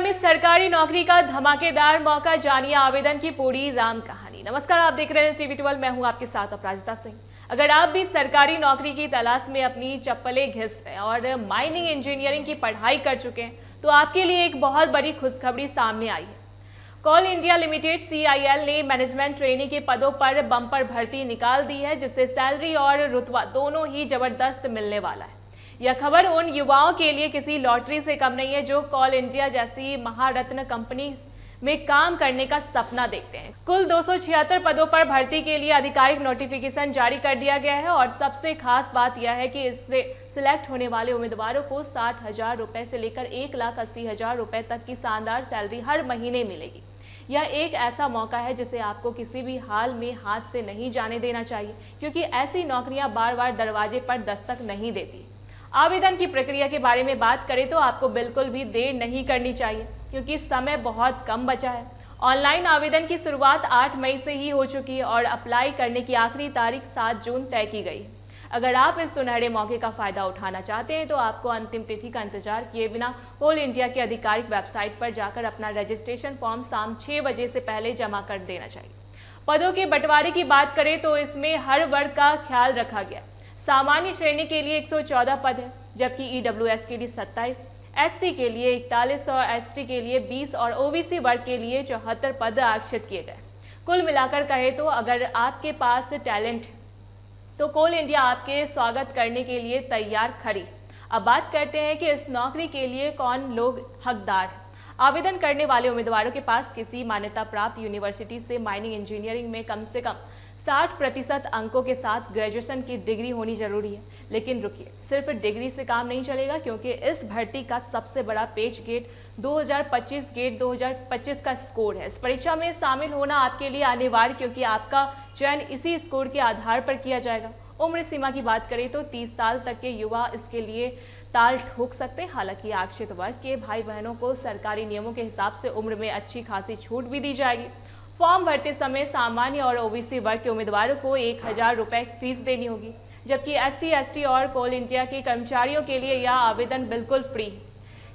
में सरकारी नौकरी का धमाकेदार मौका, जानिए आवेदन की पूरी राम कहानी। नमस्कार, आप देख रहे हैं टीवी 12। मैं हूं आपके साथ अपराजिता सिंह। अगर आप भी सरकारी नौकरी की तलाश में अपनी चप्पलें घिस रहे हैं और माइनिंग इंजीनियरिंग की पढ़ाई कर चुके हैं, तो आपके लिए एक बहुत बड़ी खुशखबरी सामने आई है। कोल इंडिया लिमिटेड CIL ने मैनेजमेंट ट्रेनी के पदों पर बम्पर भर्ती निकाल दी है, जिससे सैलरी और रुतबा दोनों ही जबरदस्त मिलने वाला है। यह खबर उन युवाओं के लिए किसी लॉटरी से कम नहीं है जो कोल इंडिया जैसी महारत्न कंपनी में काम करने का सपना देखते हैं। कुल 276 पदों पर भर्ती के लिए आधिकारिक नोटिफिकेशन जारी कर दिया गया है और सबसे खास बात यह है कि इससे सिलेक्ट होने वाले उम्मीदवारों को 60,000 रुपए से लेकर 1,80,000 रुपए तक की शानदार सैलरी हर महीने मिलेगी। यह एक ऐसा मौका है जिसे आपको किसी भी हाल में हाथ से नहीं जाने देना चाहिए, क्योंकि ऐसी नौकरियां बार बार दरवाजे पर दस्तक नहीं देती। आवेदन की प्रक्रिया के बारे में बात करें तो आपको बिल्कुल भी देर नहीं करनी चाहिए, क्योंकि समय बहुत कम बचा है। ऑनलाइन आवेदन की शुरुआत 8 मई से ही हो चुकी है और अप्लाई करने की आखिरी तारीख 7 जून तय की गई है। अगर आप इस सुनहरे मौके का फायदा उठाना चाहते हैं तो आपको अंतिम तिथि का इंतजार किए बिना कोल इंडिया की आधिकारिक वेबसाइट पर जाकर अपना रजिस्ट्रेशन फॉर्म शाम 6 बजे से पहले जमा कर देना चाहिए। पदों के बंटवारे की बात करें तो इसमें हर वर्ग का ख्याल रखा गया। सामान्य श्रेणी के लिए 114 पद है, जबकि EWS के लिए 27, SC के लिए 41 और ST के लिए 20 और OBC वर्ग के लिए 74 पद आरक्षित किए गए। कुल मिलाकर कहे तो अगर आपके पास टैलेंट है तो कोल इंडिया आपके स्वागत करने के लिए तैयार खड़ी। अब बात करते हैं कि इस नौकरी के लिए कौन लोग हकदार हैं। आवेदन करने वाले उम्मीदवारों के पास किसी मान्यता प्राप्त यूनिवर्सिटी से माइनिंग इंजीनियरिंग में कम से कम 60% अंकों के साथ ग्रेजुएशन की डिग्री होनी जरूरी है। लेकिन रुकिए, सिर्फ डिग्री से काम नहीं चलेगा, क्योंकि इस भर्ती का सबसे बड़ा पेच गेट 2025 का स्कोर है। इस परीक्षा में शामिल होना आपके लिए अनिवार्य, क्योंकि आपका चयन इसी स्कोर के आधार पर किया जाएगा। उम्र सीमा की बात करें तो 30 साल तक के युवा इसके लिए ताल ठोक सकते हैं। हालांकि आरक्षित वर्ग के भाई बहनों को सरकारी नियमों के हिसाब से उम्र में अच्छी खासी छूट भी दी जाएगी। फॉर्म भरते समय सामान्य और OBC वर्ग के उम्मीदवारों को 1,000 रुपए फीस देनी होगी, जबकि SC, ST और कोल इंडिया के कर्मचारियों के लिए यह आवेदन बिल्कुल फ्री है।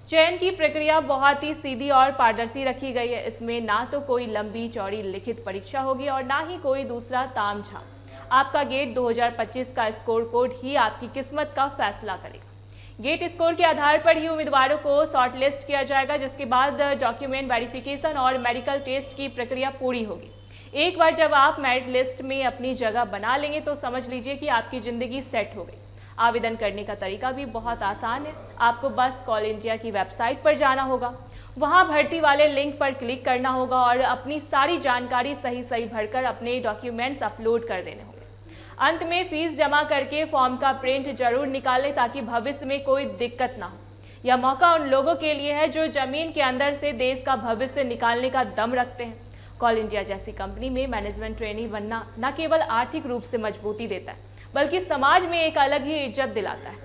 चयन की प्रक्रिया बहुत ही सीधी और पारदर्शी रखी गई है। इसमें ना तो कोई लंबी चौड़ी लिखित परीक्षा होगी और ना ही कोई दूसरा तामझाम। आपका गेट 2025 का स्कोर कोड ही आपकी किस्मत का फैसला करेगा। गेट स्कोर के आधार पर ही उम्मीदवारों को शॉर्टलिस्ट किया जाएगा, जिसके बाद डॉक्यूमेंट वेरिफिकेशन और मेडिकल टेस्ट की प्रक्रिया पूरी होगी। एक बार जब आप मेरिट लिस्ट में अपनी जगह बना लेंगे तो समझ लीजिए कि आपकी जिंदगी सेट हो गई। आवेदन करने का तरीका भी बहुत आसान है। आपको बस कोल इंडिया की वेबसाइट पर जाना होगा, वहां भर्ती वाले लिंक पर क्लिक करना होगा और अपनी सारी जानकारी सही भरकर अपने डॉक्यूमेंट्स अपलोड कर देने होंगे। अंत में फीस जमा करके फॉर्म का प्रिंट जरूर निकालें, ताकि भविष्य में कोई दिक्कत ना हो। यह मौका उन लोगों के लिए है जो जमीन के अंदर से देश का भविष्य निकालने का दम रखते हैं। कोल इंडिया जैसी कंपनी में मैनेजमेंट ट्रेनी बनना न केवल आर्थिक रूप से मजबूती देता है, बल्कि समाज में एक अलग ही इज्जत दिलाता है।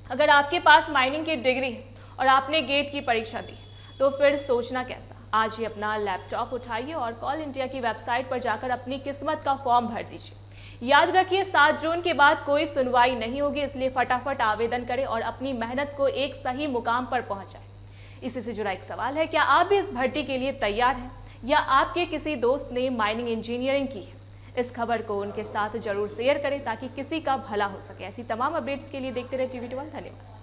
अगर आपके पास माइनिंग की डिग्री है और आपने गेट की परीक्षा दी, तो फिर सोचना कैसा। आज ही अपना लैपटॉप उठाइए और कोल इंडिया की वेबसाइट पर जाकर अपनी किस्मत का फॉर्म भर दीजिए। याद रखिए, 7 जून के बाद कोई सुनवाई नहीं होगी, इसलिए फटाफट आवेदन करें और अपनी मेहनत को एक सही मुकाम पर पहुंचाएं। इसी से जुड़ा एक सवाल है, क्या आप भी इस भर्ती के लिए तैयार हैं, या आपके किसी दोस्त ने माइनिंग इंजीनियरिंग की है? इस खबर को उनके साथ जरूर शेयर करें, ताकि किसी का भला हो सके। ऐसी तमाम अपडेट्स के लिए देखते रहे टीवी 12। धन्यवाद।